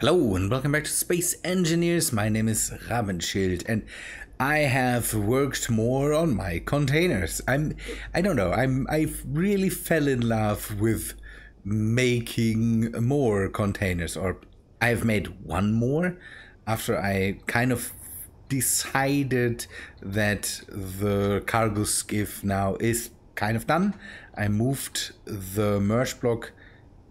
Hello and welcome back to Space Engineers. My name is Rabenschild and I have worked more on my containers. I've really fell in love with making more containers, or I've made one more after I kind of decided that the cargo skiff now is kind of done. I moved the merge block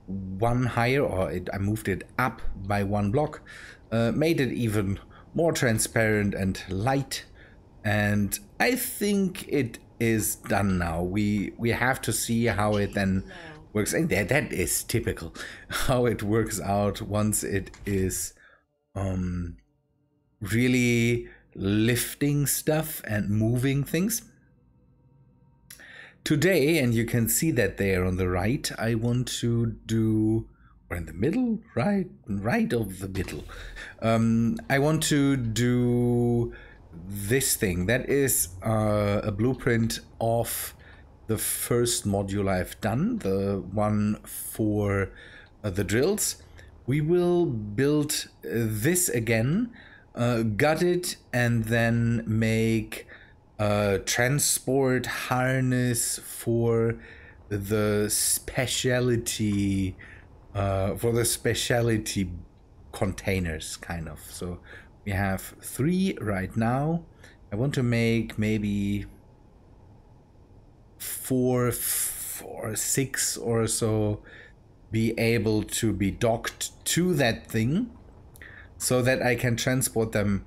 one higher, I moved it up by one block, made it even more transparent and light, and I think it is done now. We have to see how it then works, and that is typical how it works out once it is really lifting stuff and moving things. Today, and you can see that there on the right, I want to do, or in the middle, right of the middle. I want to do this thing. That is a blueprint of the first module I've done, the one for the drills. We will build this again, gut it, and then make transport harness for the specialty containers, kind of. So we have 3 right now. I want to make maybe 4 or 6 or so be able to be docked to that thing, so that I can transport them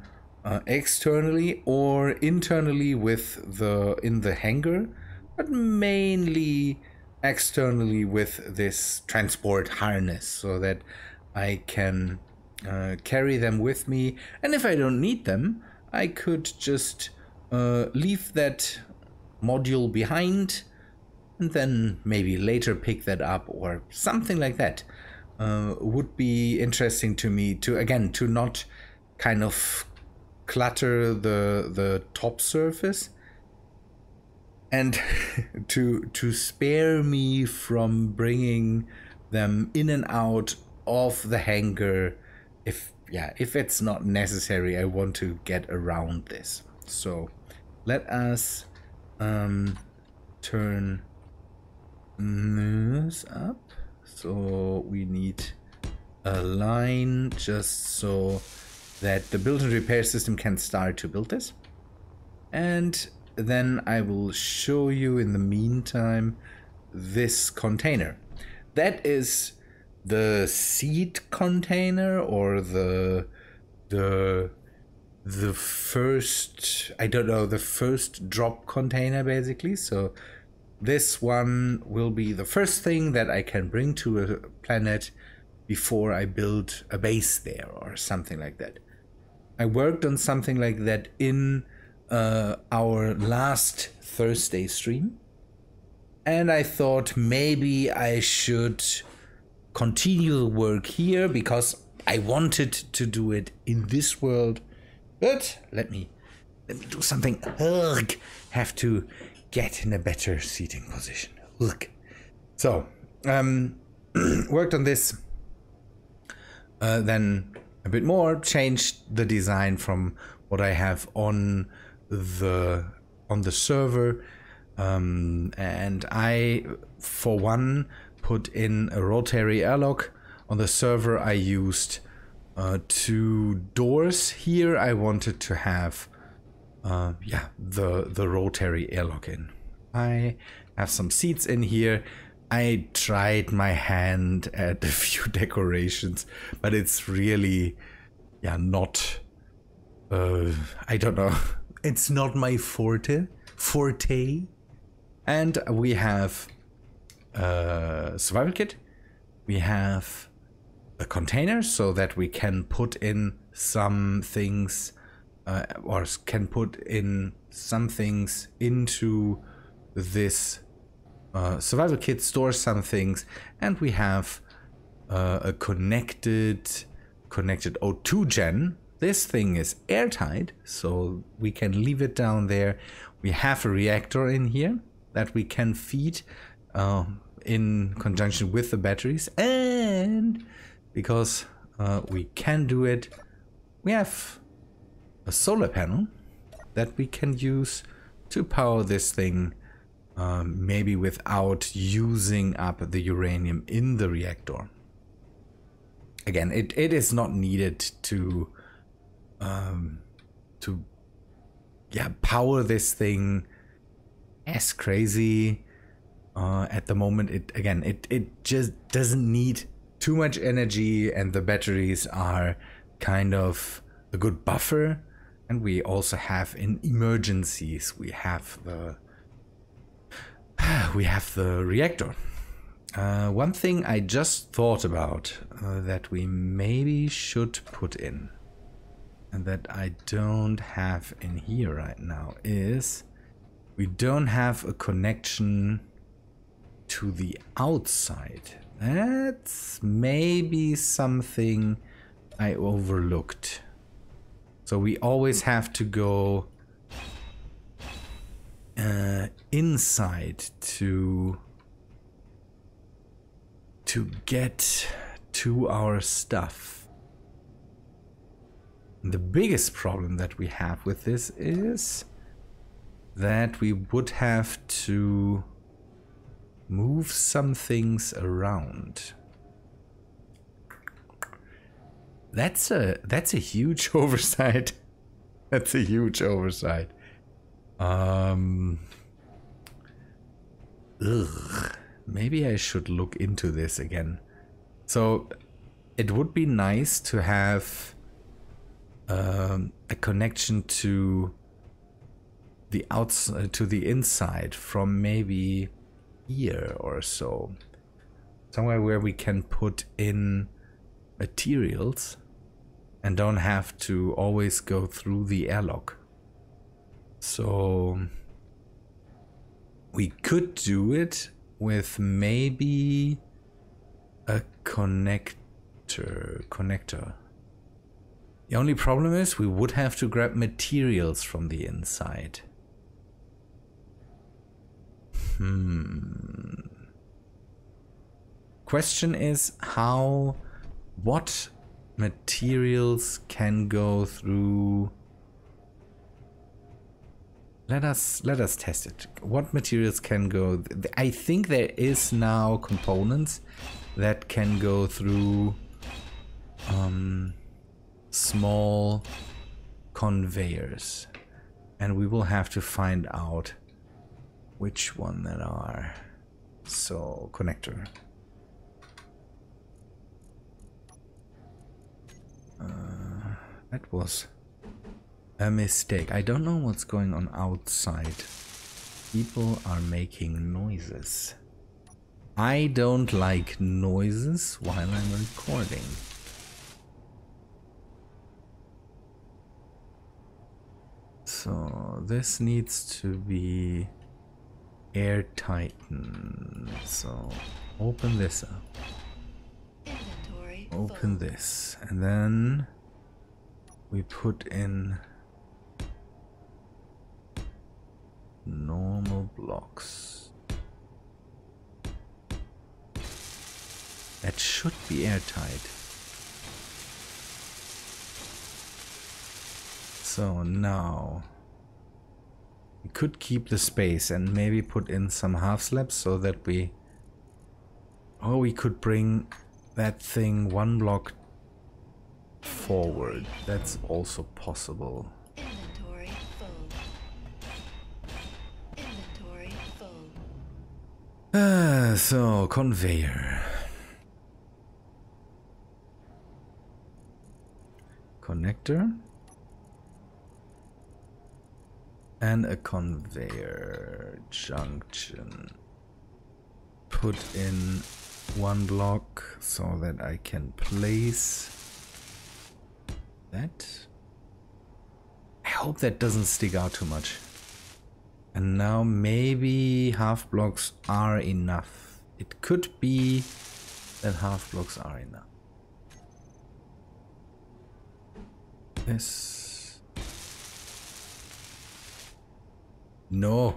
externally or internally in the hangar, but mainly externally with this transport harness, so that I can carry them with me. And if I don't need them, I could just leave that module behind and then maybe later pick that up or something like that. Would be interesting to me to not kind of clutter the top surface, and to spare me from bringing them in and out of the hangar. If it's not necessary, I want to get around this. So let us turn this up. So we need a line just so that the build and repair system can start to build this. And then I will show you in the meantime this container. That is the seed container, or the first, I don't know, the first drop container basically. So this one will be the first thing that I can bring to a planet before I build a base there or something like that. I worked on something like that in our last Thursday stream, and I thought maybe I should continue the work here because I wanted to do it in this world. But let me do something. Ugh, have to get in a better seating position. Look. So worked on this, then a bit more, changed the design from what I have on the server, and I, for one, put in a rotary airlock. On the server I used 2 doors. Here I wanted to have the rotary airlock in. I have some seats in here. I tried my hand at a few decorations, but it's really, not, I don't know, it's not my forte. And we have a survival kit. We have a container so that we can put in some things, or can put in some things into this survival kit, store some things, and we have a connected O2 gen. This thing is airtight, so we can leave it down there. We have a reactor in here that we can feed in conjunction with the batteries, and because we can do it. We have a solar panel that we can use to power this thing, maybe without using up the uranium in the reactor. Again, it is not needed to power this thing as crazy. At the moment, it just doesn't need too much energy, and the batteries are kind of a good buffer. And we also have in emergencies, we have the reactor. One thing I just thought about that we maybe should put in, and that I don't have in here right now, is we don't have a connection to the outside. That's maybe something I overlooked. So we always have to go inside to get to our stuff. The biggest problem that we have with this is that we would have to move some things around. That's a huge oversight. That's a huge oversight. Maybe I should look into this again. So it would be nice to have a connection to the outside, to the inside, from maybe here or so. Somewhere where we can put in materials and don't have to always go through the airlock. So we could do it with maybe a connector. The only problem is we would have to grab materials from the inside. Question is what materials can go through. Let us test it. What materials can go? I think there is now components that can go through small conveyors, and we will have to find out which one that are. So connector. That was a mistake. I don't know what's going on outside. People are making noises. I don't like noises while I'm recording. So this needs to be airtight. So open this up. Open this, and then we put in normal blocks. That should be airtight. So now we could keep the space and maybe put in some half slabs so that we could bring that thing one block forward. That's also possible. Inventory full. Inventory full. So conveyor. Connector. And a conveyor junction. Put in one block so that I can place that. I hope that doesn't stick out too much. And now maybe half blocks are enough. It could be that half blocks are enough. This. No.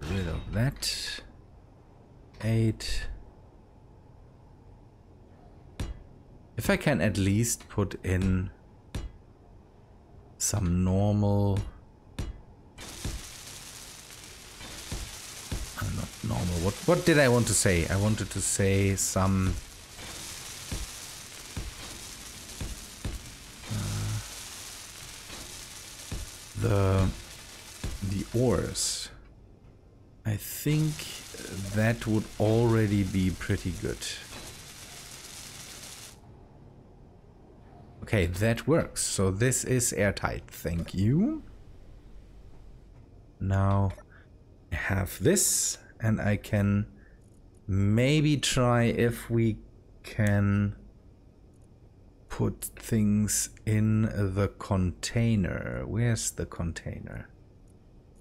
Rid of that. 8. If I can at least put in some normal... not normal. What did I want to say? I wanted to say some... the ores. I think that would already be pretty good. Okay, that works. So this is airtight. Thank you. Now I have this, and I can maybe try if we can put things in the container. Where's the container?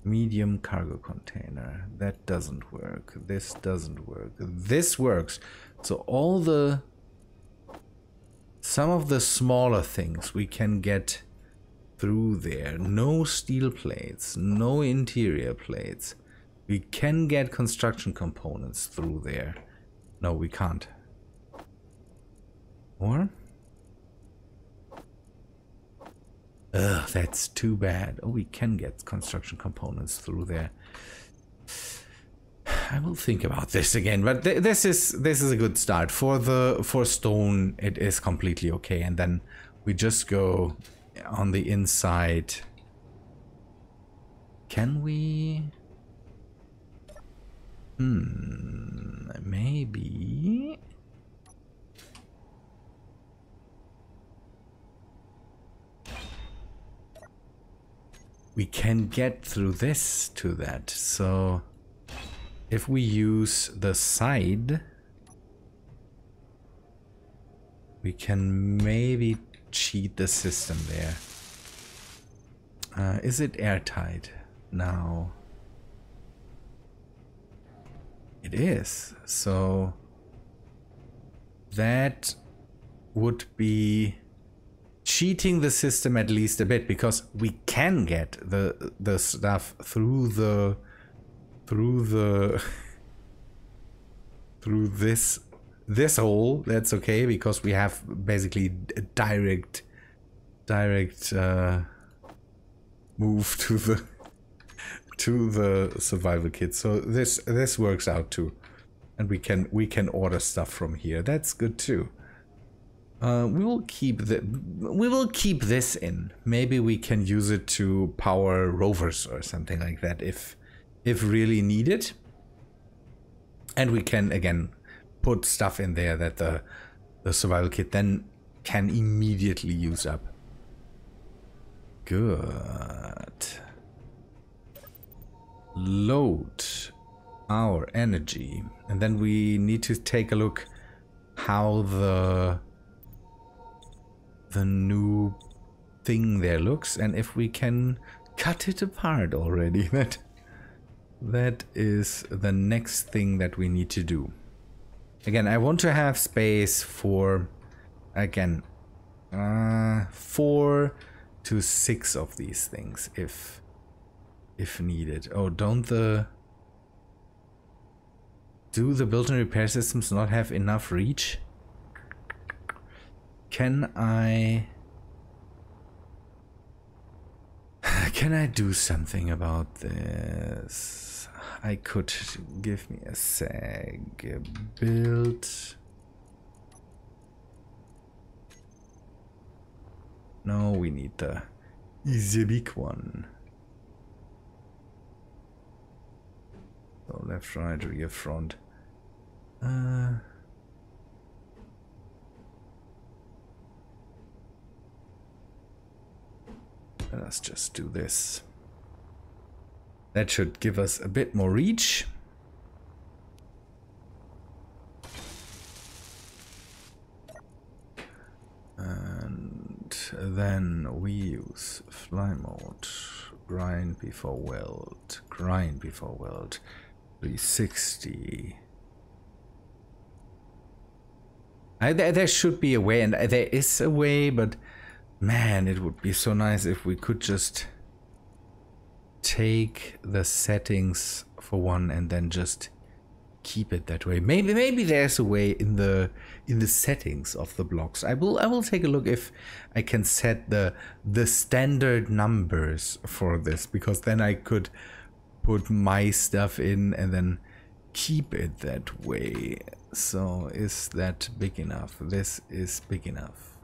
Medium cargo container. That doesn't work. This doesn't work. This works. So all the... some of the smaller things we can get through there. No steel plates. No interior plates. We can get construction components through there. No, we can't. Or... ugh, that's too bad. Oh, we can get construction components through there. I will think about this again, but this is a good start. For stone, it is completely okay, and then we just go on the inside. Can we? Maybe. We can get through this to that. So if we use the side, we can maybe cheat the system there. Is it airtight now? It is. So that would be cheating the system at least a bit, because we can get the stuff through this hole. That's okay, because we have basically a direct move to the survival kit. So this works out too, and we can order stuff from here. That's good too. We will keep this in. Maybe we can use it to power rovers or something like that if really needed. And we can again put stuff in there that the survival kit then can immediately use up. Good. Load our energy, and then we need to take a look how the new thing there looks, and if we can cut it apart already. That is the next thing that we need to do. Again, I want to have space for, again, 4 to 6 of these things if needed. Oh, do the built-in repair systems not have enough reach? Can I do something about this? I could, give me a sec. Build. No, we need the big one. So left, right, rear, front. Let's just do this. That should give us a bit more reach. And then we use fly mode, grind before weld, 360. There should be a way, and there is a way, but man, it would be so nice if we could just take the settings for one and then just keep it that way. Maybe there's a way in the settings of the blocks. I will take a look if I can set the standard numbers for this, because then I could put my stuff in and then keep it that way. So is that big enough? This is big enough.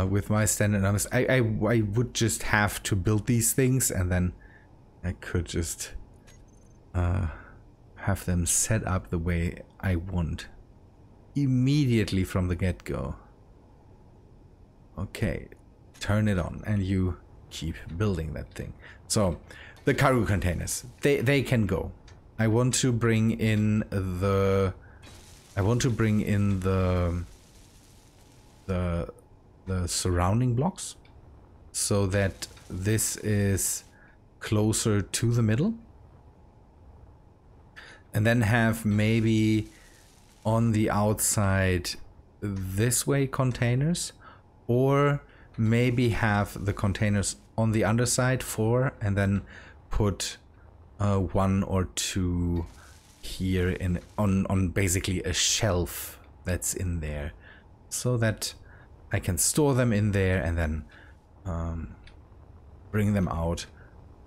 With my standard numbers, I would just have to build these things, and then I could just have them set up the way I want immediately from the get-go. Okay, turn it on, and you keep building that thing. So the cargo containers, they can go. I want to bring in the surrounding blocks so that this is closer to the middle, and then have maybe on the outside this way containers, or maybe have the containers on the underside and then put 1 or 2 here on basically a shelf that's in there, so that I can store them in there and then bring them out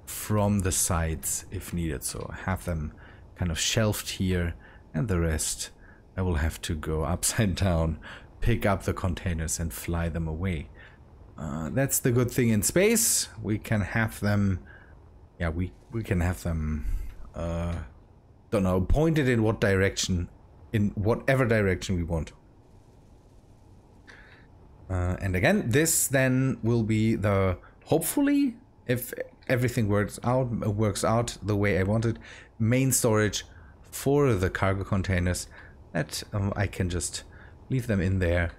from the sides if needed. So have them kind of shelved here, and the rest I will have to go upside down, pick up the containers and fly them away. That's the good thing in space. We can have them, yeah, we can have them, don't know, pointed in what direction, in whatever direction we want. And again, this then will be the, hopefully, if everything works out the way I wanted, main storage for the cargo containers, that I can just leave them in there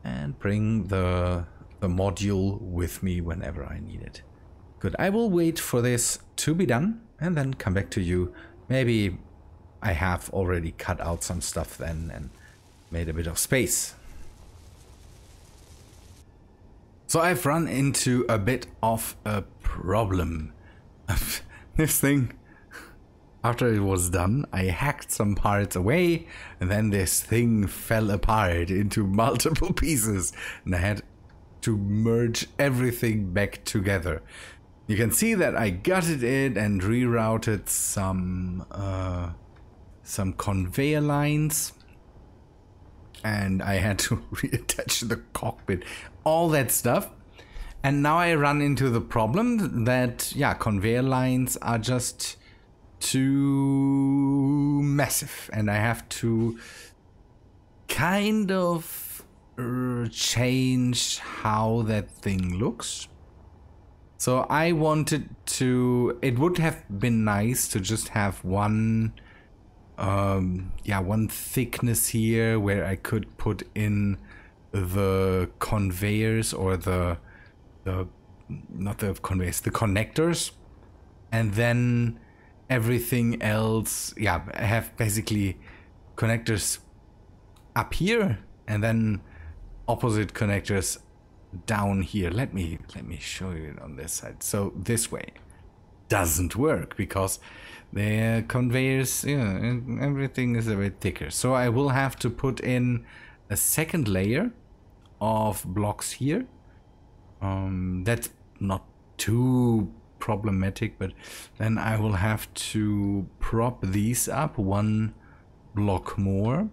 and bring the module with me whenever I need it. Good, I will wait for this to be done and then come back to you. Maybe I have already cut out some stuff then and made a bit of space. So I've run into a bit of a problem. This thing, after it was done, I hacked some parts away, and then this thing fell apart into multiple pieces, and I had to merge everything back together. You can see that I gutted it and rerouted some conveyor lines, and I had to reattach the cockpit, all that stuff. And now I run into the problem that, yeah, conveyor lines are just too massive, and I have to kind of change how that thing looks. So I wanted to, it would have been nice to just have one thickness here where I could put in the conveyors, or not the conveyors, the connectors, and then everything else, yeah, I have basically connectors up here and then opposite connectors down here. Let me show you it on this side. So this way doesn't work because the conveyors, yeah, everything is a bit thicker. So I will have to put in a second layer of blocks here. That's not too problematic, but then I will have to prop these up 1 block more,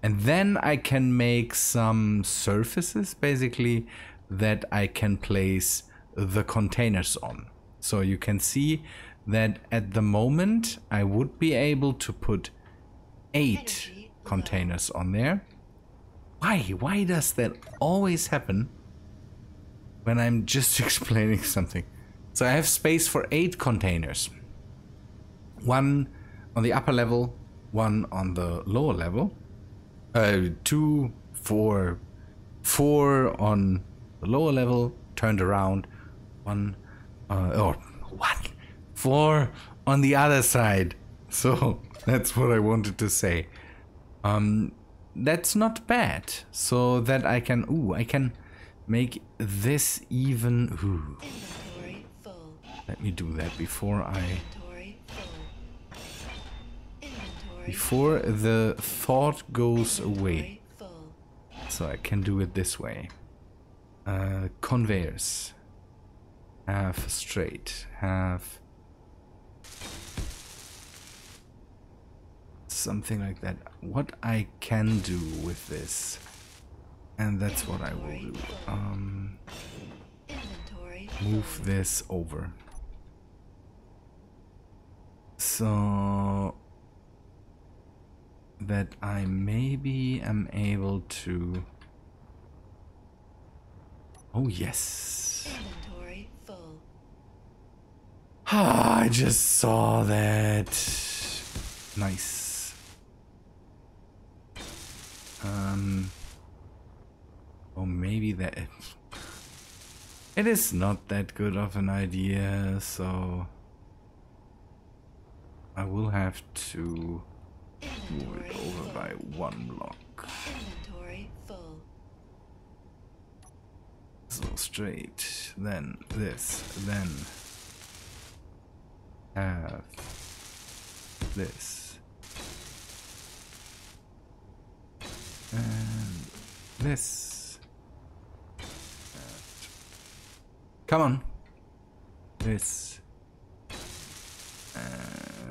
and then I can make some surfaces basically that I can place the containers on. So you can see that at the moment I would be able to put 8 containers on there. Why does that always happen when I'm just explaining something? So I have space for 8 containers. 1 on the upper level, 1 on the lower level. 2, 4 on the lower level, turned around. 4 on the other side. So that's what I wanted to say. That's not bad. So that I can make this even. Let me do that before I before the thought goes away. Inventory full. So I can do it this way. Conveyors. Have straight. Have something like that. What I can do with this, and that's what I will do. Inventory Move this over. So that I maybe am able to... Oh yes. Inventory full. Ah, I just saw that. Nice. Or maybe that... It is not that good of an idea, so... I will have to move it over by one block. Inventory full. So straight, then this, then have this, and this, and come on, this,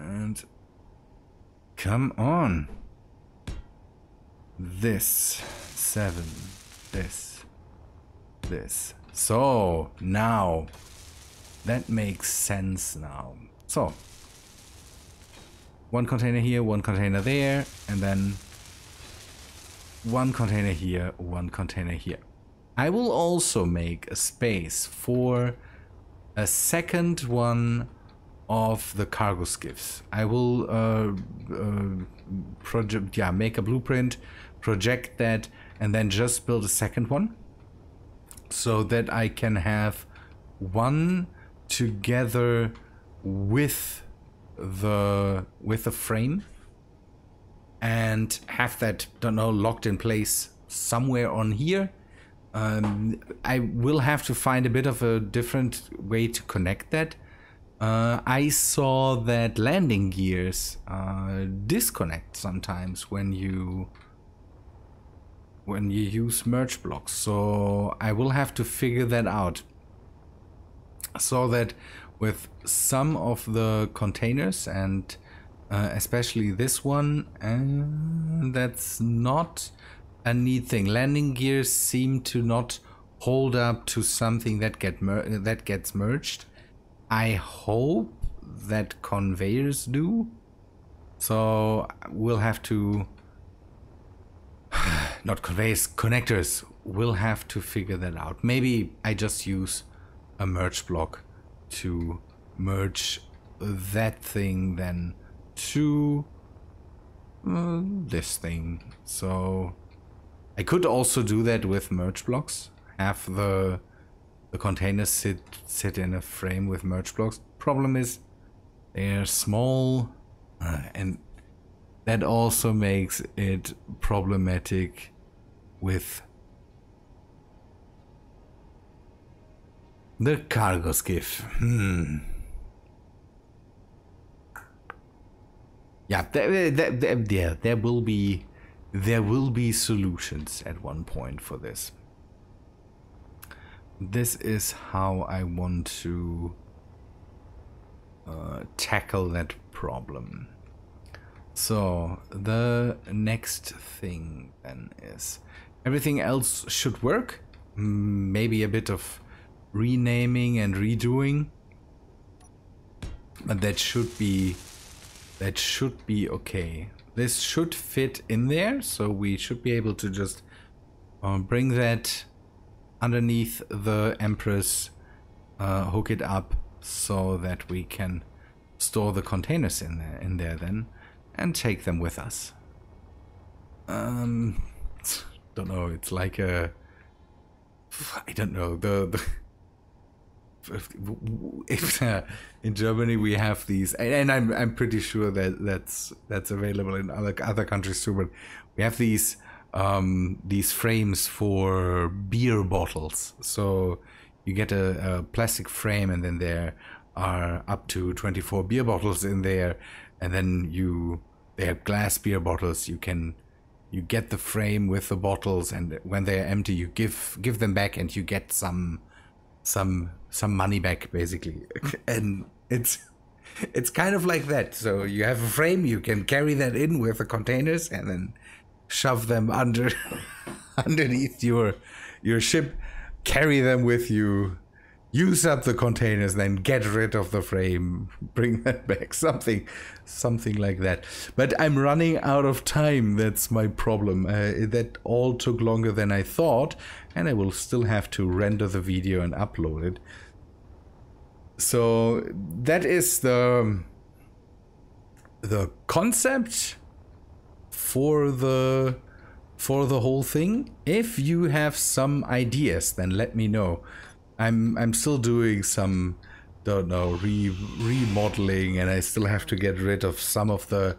and come on, this, 7, this. So now that makes sense now. So one container here, one container there, and then one container here, one container here. I will also make a space for a second one of the cargo skiffs. I will make a blueprint, project that, and then just build a second one, so that I can have one together with the frame, and have that, don't know, locked in place somewhere on here. I will have to find a bit of a different way to connect that. I saw that landing gears disconnect sometimes when you use merge blocks, so I will have to figure that out. So that with some of the containers, and especially this one, and that's not a neat thing. Landing gears seem to not hold up to something that gets merged. I hope that conveyors do. So we'll have to... not conveyors, connectors. We'll have to figure that out. Maybe I just use a merge block to merge that thing then to this thing. So I could also do that with merge blocks. Have the containers sit in a frame with merge blocks. Problem is they're small, and that also makes it problematic with the cargo skiff. Yeah, there will be solutions at one point for this. This is how I want to tackle that problem. So the next thing then is everything else should work. Maybe a bit of renaming and redoing, but that should be okay. This should fit in there, so we should be able to just bring that underneath the Empress, hook it up so that we can store the containers in there then, and take them with us. Don't know, it's like a... I don't know, if in Germany we have these, and I'm pretty sure that that's available in other countries too, but we have these frames for beer bottles. So you get a plastic frame, and then there are up to 24 beer bottles in there, and then they're glass beer bottles. You get the frame with the bottles, and when they're empty, you give them back, and you get some money back, basically. And it's kind of like that. So you have a frame, you can carry that in with the containers, and then shove them underneath your ship, carry them with you, use up the containers, then get rid of the frame, bring that back, something like that. But I'm running out of time. That's my problem. That all took longer than I thought, and I will still have to render the video and upload it. So that is the concept for the whole thing. If you have some ideas, then let me know. I'm still doing some, don't know, remodeling, and I still have to get rid of some of the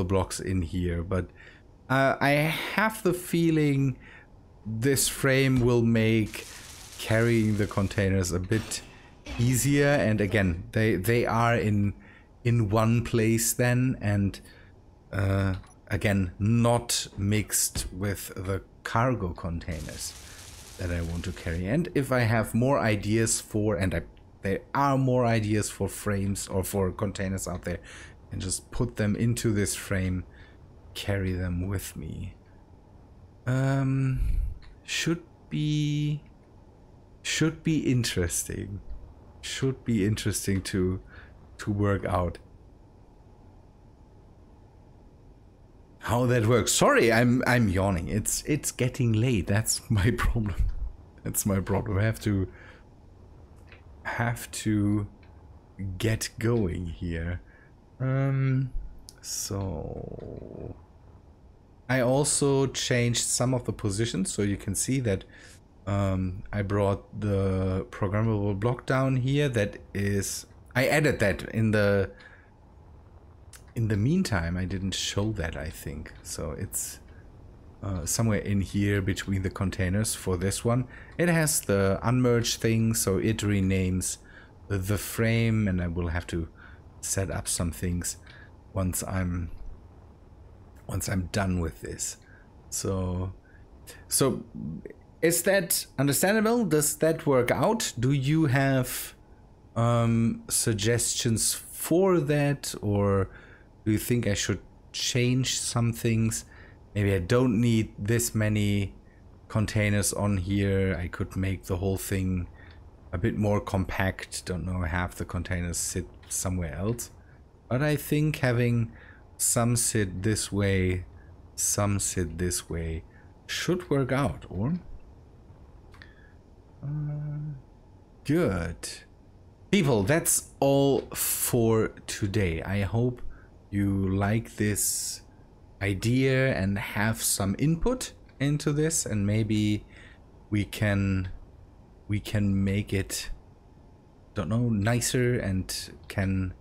blocks in here. But I have the feeling this frame will make carrying the containers a bit easier. And again, they are in one place then, and again, not mixed with the cargo containers that I want to carry. And if I have more ideas for, and there are more ideas for frames or for containers out there, and just put them into this frame, carry them with me. Should be interesting. Should be interesting to work out how that works. Sorry, I'm yawning. It's getting late. That's my problem. That's my problem. I have to get going here. So I also changed some of the positions, so you can see that I brought the programmable block down here. That is, I added that in the meantime. I didn't show that, I think. So it's somewhere in here between the containers for this one. It has the unmerged thing, so it renames the frame, and I will have to set up some things once I'm done with this. So is that understandable? Does that work out? Do you have suggestions for that, or do you think I should change some things? Maybe I don't need this many containers on here. I could make the whole thing a bit more compact. Don't know, have the containers sit somewhere else. But I think having some sit this way, some sit this way should work out, or? Good. People, that's all for today. I hope you like this idea and have some input into this, and maybe we can make it, don't know, nicer, and can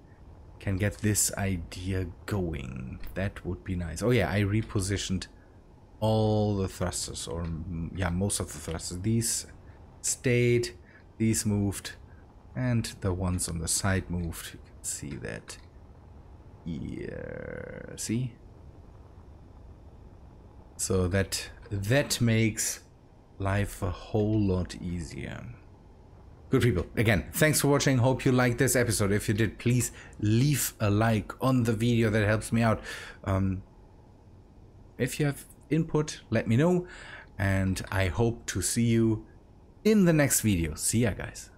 get this idea going. That would be nice. Oh yeah, I repositioned all the thrusters, or yeah, most of the thrusters. These stayed, these moved, and the ones on the side moved. You can see that here. See? So that makes life a whole lot easier. Good people, again, thanks for watching. Hope you liked this episode. If you did, please leave a like on the video. That helps me out. If you have input, let me know, and I hope to see you in the next video. See ya, guys.